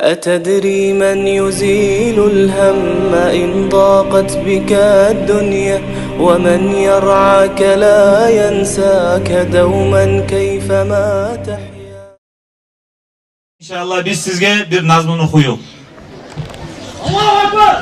أتدري من يزيل الهم إن ضاقت بك الدنيا ومن يرعاك لا ينساك دوما كيفما تحيا. İnşallah biz sizge bir nazmını okuyuq. Allahu Ekber!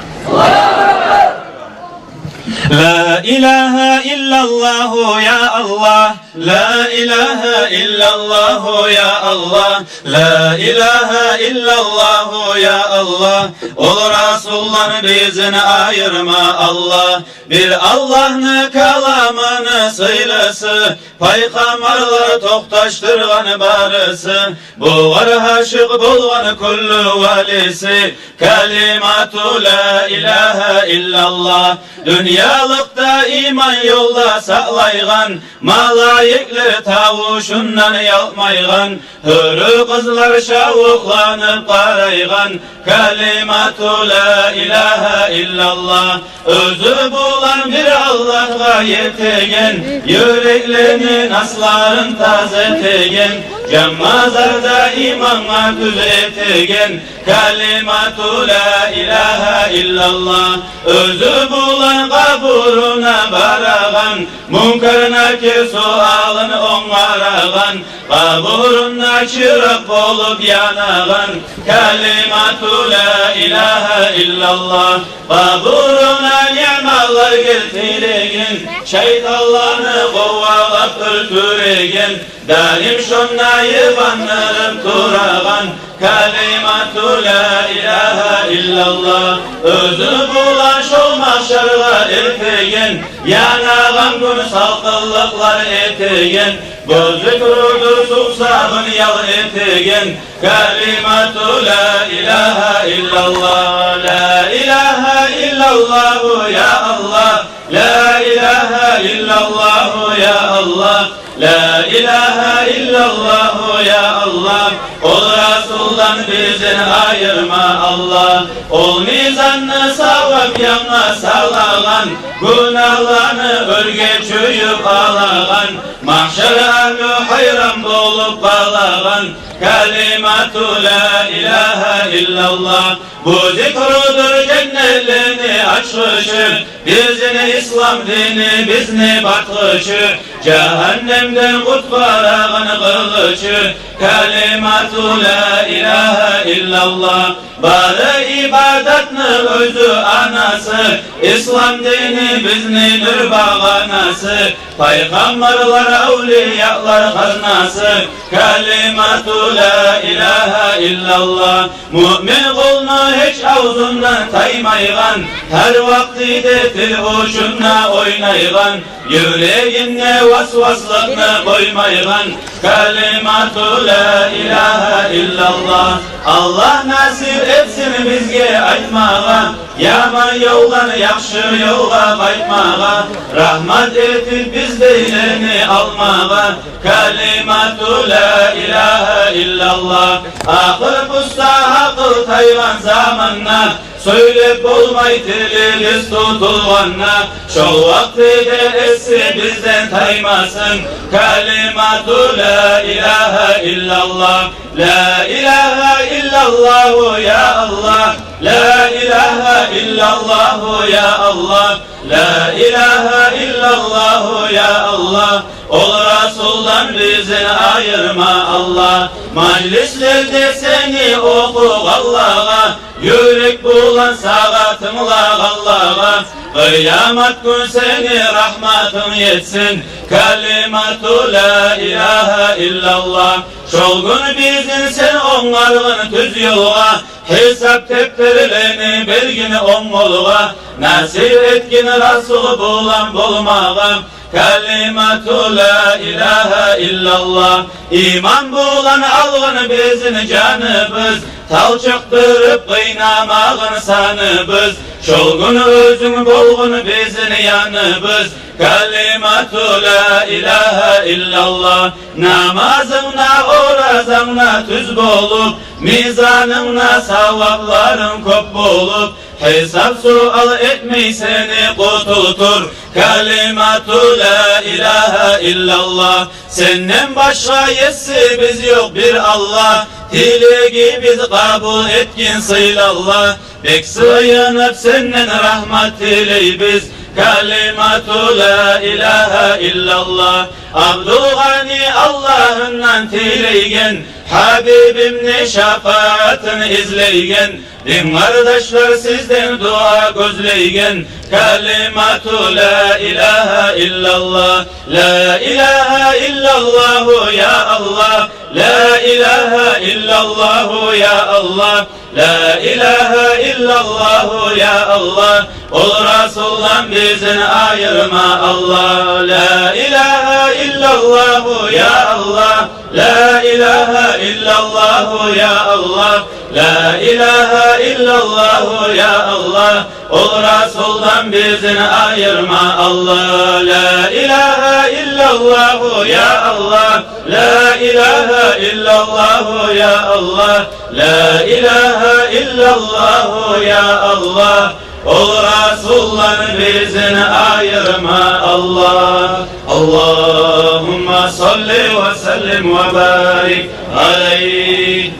La ilahe illallah ya Allah, la ilahe illallah ya Allah, la ilahe illallah ya Allah. Ol Resul'dan bizini ayırma Allah, bir Allah'ını kalamını sıylısı, paykamarlar toktaştırgan barısı, bu var haşık bulgan kullu valisi, kalimatu la ilahe illallah. Dünyalıkta iman yolda saklaygan, malayikler tavuşundan yalmaygan, hürü kızlar şavuklanıp karaygan, kalimatu la ilahe illallah. Özü bulan bir Allah'a yetegen, yüreklerinin asların tazetegen, cemmazarda imanla düzetegen, kalimatu la ilahe illallah. Özü bulan kaburuna baragan, munkar nakir sualını onvaragan, kaburuna çırak olup yanagan, kalimatu la ilahe illallah. Kaburuna ni'mallar geltiregen, şeytanlarını kovalap öldüregen, daim şonna yıvanlarıp duragan, kalimatu la ilahe illallah. Özü bulan şol mahşarla ertegen, yanagan gün salkıllıklar etegen, gözü kurudur suksabın yal etegen, kalimatu la ilahe illallah. La ilahe illallah ya Allah, la ilahe illallah ya Allah, la ilahe illallah ya Allah. Ol Resul'dan bizini ayırma Allah, ol mizanını savap yanına sağlagan, günahlarını örge çöyüp ağlagan, mahşer ahli hayran bulup bağlagan, kalimatu la ilahe illallah. Bu zikrudur cennetlerini açışı, bizini İslam dini bizni bakışı, cehennemden kutbarağın kılıçı, kalimatu la ilahe illallah. Bari ibadetini özü anası, İslam dini biznidir bağanası, peygamberler evliyalar haznası, kalimatu la ilahe illallah. Mümin kulunu hiç ağzından taymaygan, her vaktide dil ucunda oynaygan, yüreğine vasvaslıkını koymaygan, kalimatu la ilahe illallah. Allah nasip etsin bizge aytmağa, yaman yoldan yaxşı yolga qaytmağa, rahmat etip bizdeyleni almağa, kalimatu la ilahe illallah. Akıl pusta akıl taygan zamanna, söylep olmay dilimiz tutulganna, şol vaktide etsi bizden taymasın, kalimatu la ilahe illallah. La ilahe illallah ya Allah, la ilahe illallah ya Allah, la ilahe illallah ya Allah. Ol Resul'dan bizini ayırma Allah, majlislerde seni oku Allah'a, yürek bulan sağatımla Allah'a, kıyamet gün seni rahmatın yetsin, kalimatu la ilahe illallah. Şol gün bizin sen onlarını tüz yolga, hesap tepkilerini belgini onmoluğa, nasip etkin Resulü bulan bulmağa, kalimatu la ilahe illallah. İman bulan algın bizin canımız, talçıktırıp kıynamağın sanımız, şol gün özün bolgun bizin yanımız, kalimatu la ilahe illallah. Namazına orazana tüz bolup, mizanına savapların kop bolup, Hesap sual etmeyi seni kurtultur. Kalimatu la ilahe illallah. Senden başka yesi biz yok bir Allah. Dilegi biz kabul etkin sıylallah. Bek sığınıp senden rahmet diley biz. Kalimatu la ilahe illallah. Abdülgani Allah'ından tileygen, Habibimni şefaatini izleygen, din kardeşler sizden dua gözleygen. Kalimatu la ilahe illallah. La ilahe illallah ya Allah. La ilahe illallah ya Allah. La ilahe illallah ya Allah. Ol Resul'dan bizini ayırma Allah. La ilahe illallah ya Allah. La ilahe illallah ya Allah. La ilahe illallah ya Allah. Ol Resul'dan bizini ayırma Allah. La ilahe illallah ya Allah. La ilahe illallah ya Allah. La ilahe illallah ya Allah. Ol Resul'dan bizini ayırma Allah. Allahümme salli ve sellim ve barik aleyh.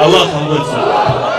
Allah kabul etsin.